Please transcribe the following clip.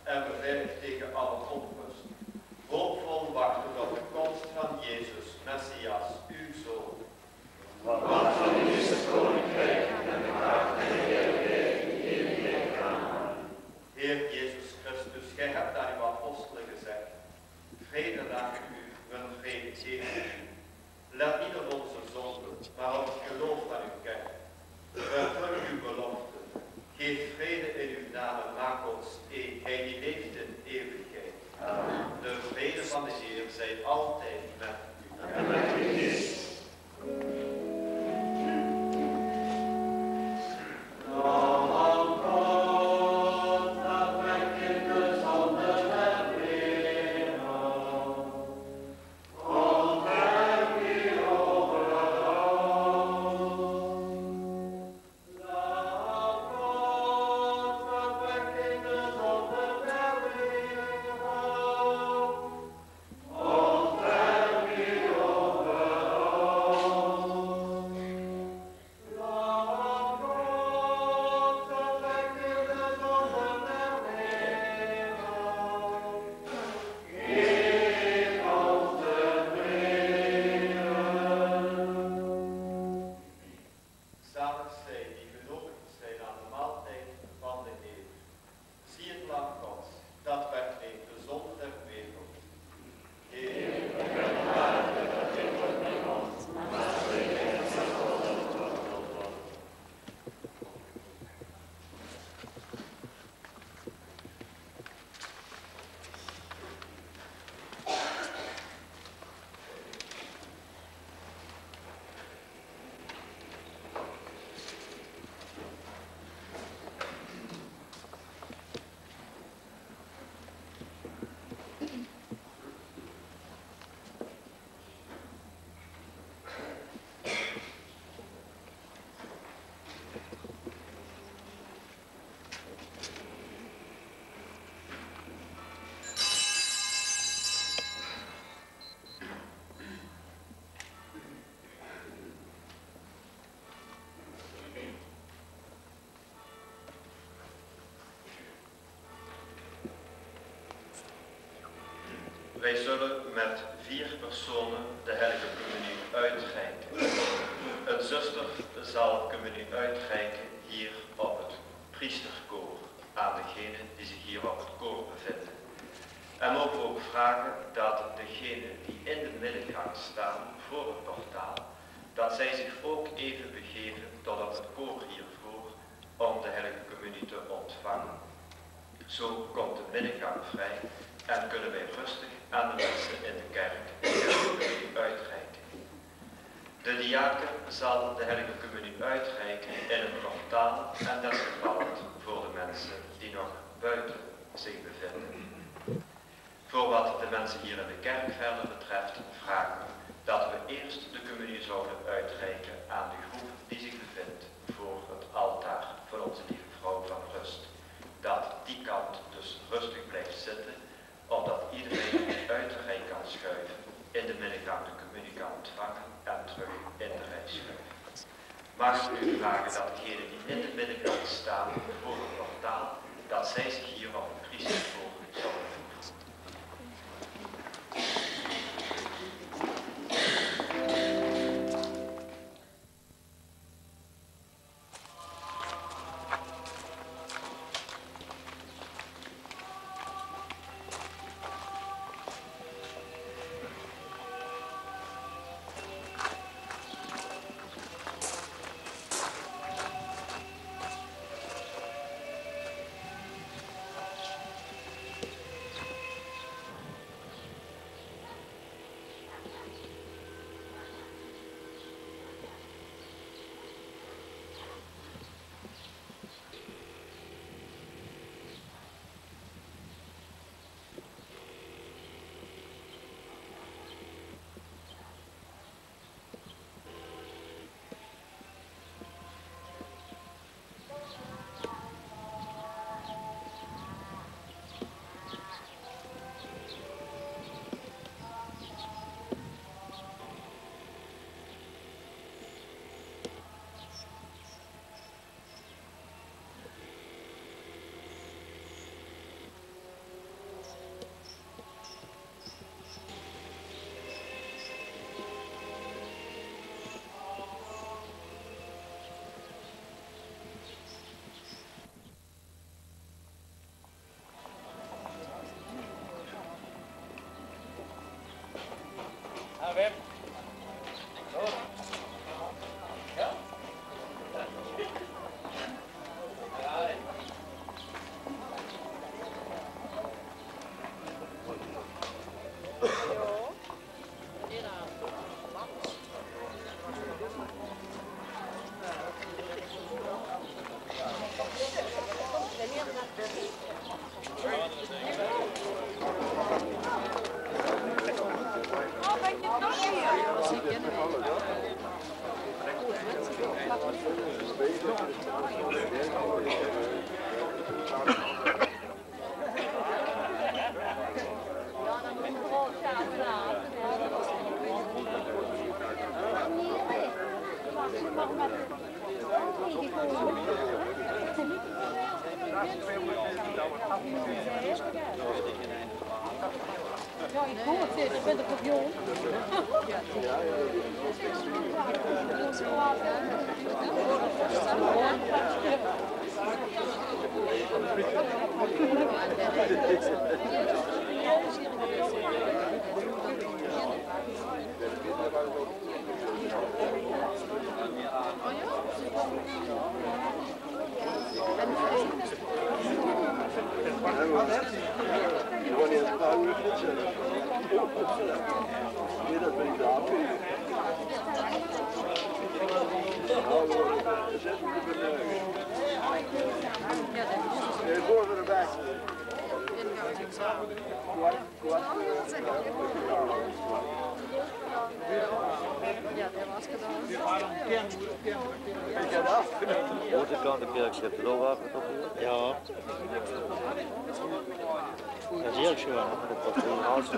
en beveiligd tegen alle onrust. Hoopvol wachten op de komst van Jezus, Messias, uw Zoon. Want van u is het koninkrijk en de macht en de heerlijkheid in eeuwigheid. Amen. Heer Jezus Christus, gij hebt aan uw apostelen gezegd: vrede laten u, hun vrede geven u. Let niet op onze zonden, maar op het geloof van uw kerk. Vervul uw belofte. Geef vrede in uw naam en maak ons één, gij die leeft in eeuwigheid. Amen. De vrede van de Heer zij altijd met u. En met uw geest. Wij zullen met 4 personen de heilige communie uitreiken. Een zuster zal communie uitreiken hier op het priesterkoor, aan degenen die zich hier op het koor bevinden. En mogen we ook vragen dat degenen die in de middengang staan voor het portaal, dat zij zich ook even begeven tot op het koor hiervoor om de heilige communie te ontvangen. Zo komt de middengang vrij en kunnen wij rustig aan de mensen in de kerk de heilige communie uitreiken. De diaken zal de heilige communie uitreiken in het portaal en desgevallend voor de mensen die nog buiten zich bevinden. Voor wat de mensen hier in de kerk verder betreft vragen we dat we eerst de communie zouden uitreiken aan de groep die zich bevindt voor het altaar van onze lieve vrouw van rust. Dat die kant dus rustig blijft zitten, omdat iedereen uit de rij kan schuiven, in de middengang de communie kan ontvangen en terug in de rij schuiven. Mag ik u vragen dat degenen die in de middengang staan voor het portaal, dat zij zich hier op het priesterkoor zouden voegen. Ja, ik hoor het, ik ben er nog jong. Dat ben ik de af. Voor erbij. Ja, dat was gedaan. Deze kant heb je het droogwater toch hier? Ja. Dat is heel schoon. Dat is een halve